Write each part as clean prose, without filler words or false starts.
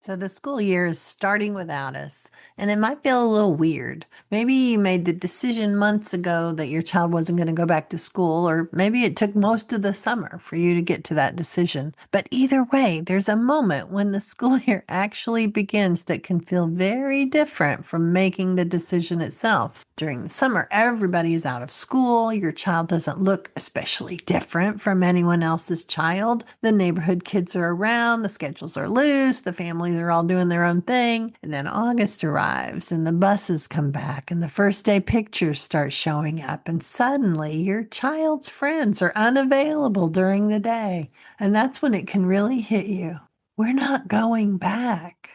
So the school year is starting without us, and it might feel a little weird. Maybe you made the decision months ago that your child wasn't going to go back to school, or maybe it took most of the summer for you to get to that decision. But either way, there's a moment when the school year actually begins that can feel very different from making the decision itself. During the summer, everybody is out of school. Your child doesn't look especially different from anyone else's child. The neighborhood kids are around, the schedules are loose, the families are all doing their own thing. And then August arrives and the buses come back and the first day pictures start showing up. And suddenly your child's friends are unavailable during the day. And that's when it can really hit you. We're not going back.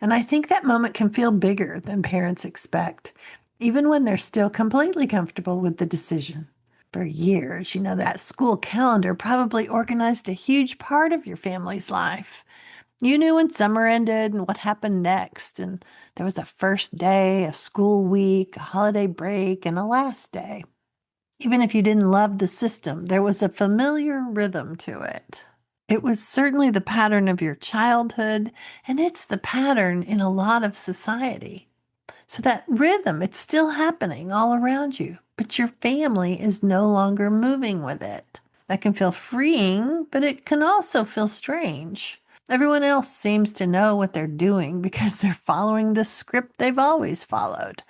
And I think that moment can feel bigger than parents expect, even when they're still completely comfortable with the decision. For years, that school calendar probably organized a huge part of your family's life. You knew when summer ended and what happened next, and there was a first day, a school week, a holiday break, and a last day. Even if you didn't love the system, there was a familiar rhythm to it. It was certainly the pattern of your childhood, and it's the pattern in a lot of society. So that rhythm, it's still happening all around you, but your family is no longer moving with it. That can feel freeing, but it can also feel strange. Everyone else seems to know what they're doing because they're following the script they've always followed.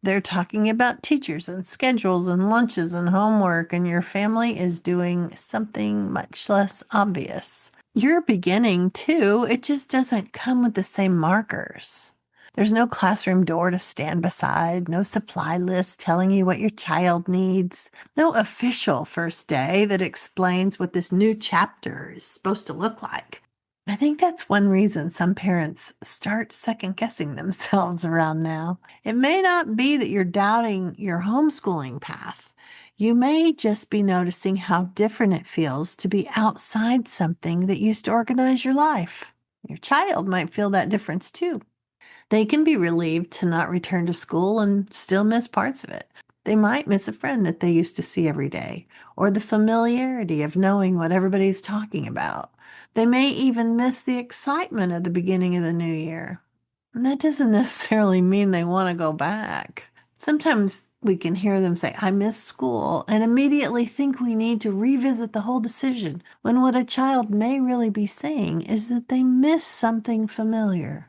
They're talking about teachers and schedules and lunches and homework, and your family is doing something much less obvious. You're beginning too, it just doesn't come with the same markers. There's no classroom door to stand beside, no supply list telling you what your child needs, no official first day that explains what this new chapter is supposed to look like. I think that's one reason some parents start second guessing themselves around now. It may not be that you're doubting your homeschooling path. You may just be noticing how different it feels to be outside something that used to organize your life. Your child might feel that difference too. They can be relieved to not return to school and still miss parts of it. They might miss a friend that they used to see every day, or the familiarity of knowing what everybody's talking about. They may even miss the excitement of the beginning of the new year. And that doesn't necessarily mean they want to go back. Sometimes we can hear them say, I miss school, and immediately think we need to revisit the whole decision, when what a child may really be saying is that they miss something familiar.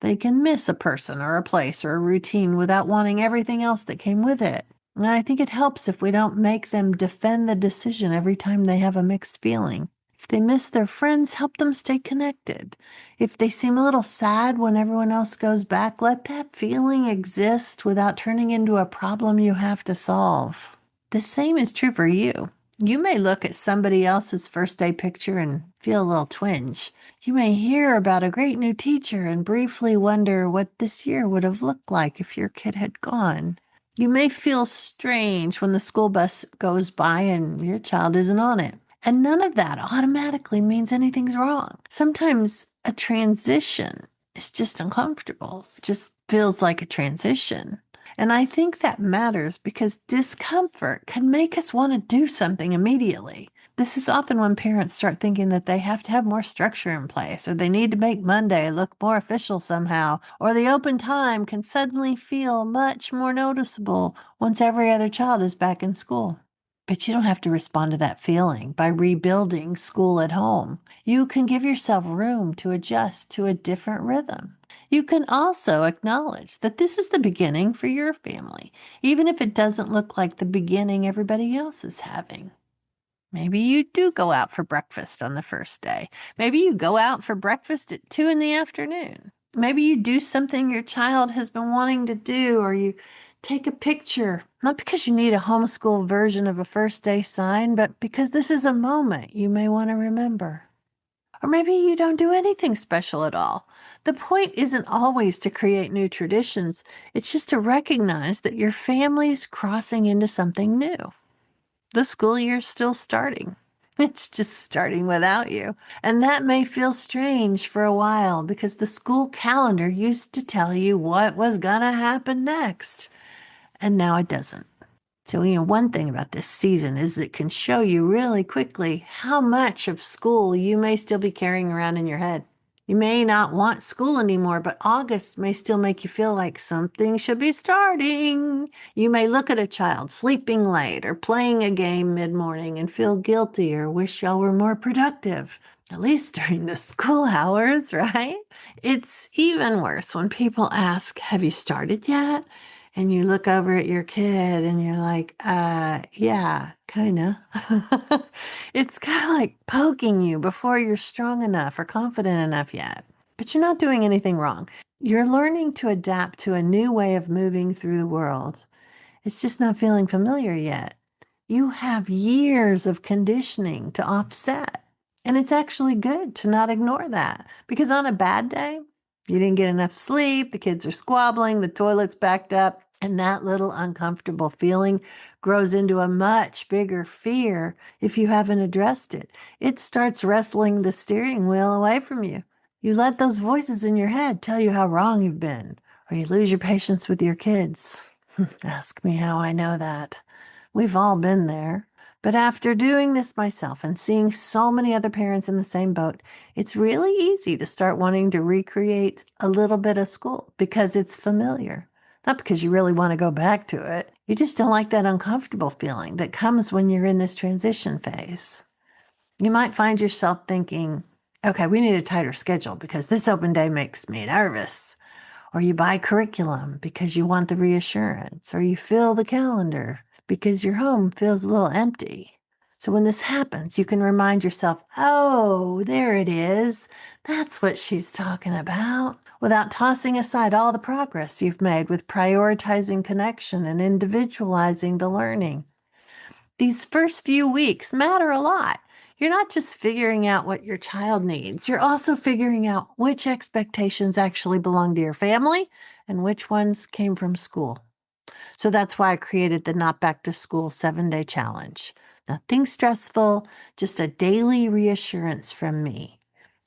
They can miss a person or a place or a routine without wanting everything else that came with it. And I think it helps if we don't make them defend the decision every time they have a mixed feeling. If they miss their friends, help them stay connected. If they seem a little sad when everyone else goes back, let that feeling exist without turning into a problem you have to solve. The same is true for you. You may look at somebody else's first day picture and feel a little twinge. You may hear about a great new teacher and briefly wonder what this year would have looked like if your kid had gone. You may feel strange when the school bus goes by and your child isn't on it. And none of that automatically means anything's wrong. Sometimes a transition is just uncomfortable. It just feels like a transition. And I think that matters because discomfort can make us want to do something immediately. This is often when parents start thinking that they have to have more structure in place, or they need to make Monday look more official somehow, or the open time can suddenly feel much more noticeable once every other child is back in school. But you don't have to respond to that feeling by rebuilding school at home. You can give yourself room to adjust to a different rhythm. You can also acknowledge that this is the beginning for your family, even if it doesn't look like the beginning everybody else is having. Maybe you do go out for breakfast on the first day. Maybe you go out for breakfast at 2 in the afternoon. Maybe you do something your child has been wanting to do, or you take a picture, not because you need a homeschool version of a first day sign, but because this is a moment you may want to remember. Or maybe you don't do anything special at all. The point isn't always to create new traditions. It's just to recognize that your family's crossing into something new. The school year's still starting. It's just starting without you. And that may feel strange for a while because the school calendar used to tell you what was going to happen next. And now it doesn't. So, one thing about this season is it can show you really quickly how much of school you may still be carrying around in your head. You may not want school anymore, but August may still make you feel like something should be starting. You may look at a child sleeping late or playing a game mid-morning and feel guilty or wish y'all were more productive, at least during the school hours, right? It's even worse when people ask, have you started yet? And you look over at your kid and you're like, yeah, kinda. It's kind of like poking you before you're strong enough or confident enough yet. But you're not doing anything wrong. You're learning to adapt to a new way of moving through the world. It's just not feeling familiar yet. You have years of conditioning to offset. And it's actually good to not ignore that because on a bad day, you didn't get enough sleep, the kids are squabbling, the toilet's backed up, and that little uncomfortable feeling grows into a much bigger fear if you haven't addressed it. It starts wrestling the steering wheel away from you. You let those voices in your head tell you how wrong you've been, or you lose your patience with your kids. Ask me how I know that. We've all been there. But after doing this myself and seeing so many other parents in the same boat, it's really easy to start wanting to recreate a little bit of school because it's familiar. Not because you really want to go back to it. You just don't like that uncomfortable feeling that comes when you're in this transition phase. You might find yourself thinking, okay, we need a tighter schedule because this open day makes me nervous. Or you buy curriculum because you want the reassurance, or you fill the calendar because your home feels a little empty. So when this happens, you can remind yourself, oh, there it is. That's what she's talking about, without tossing aside all the progress you've made with prioritizing connection and individualizing the learning. These first few weeks matter a lot. You're not just figuring out what your child needs, you're also figuring out which expectations actually belong to your family and which ones came from school. So that's why I created the Not Back to School 7-day challenge. Nothing stressful, just a daily reassurance from me.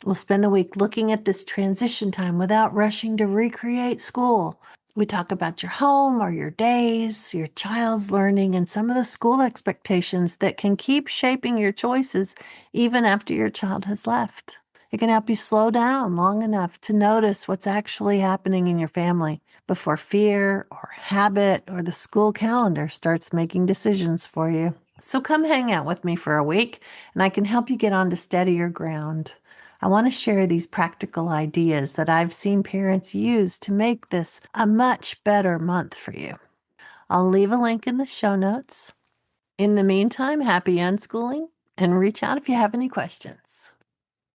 We'll spend the week looking at this transition time without rushing to recreate school. We talk about your home or your days, your child's learning, and some of the school expectations that can keep shaping your choices even after your child has left. It can help you slow down long enough to notice what's actually happening in your family before fear or habit or the school calendar starts making decisions for you. So come hang out with me for a week and I can help you get on to steadier ground. I want to share these practical ideas that I've seen parents use to make this a much better month for you. I'll leave a link in the show notes. In the meantime, happy unschooling and reach out if you have any questions.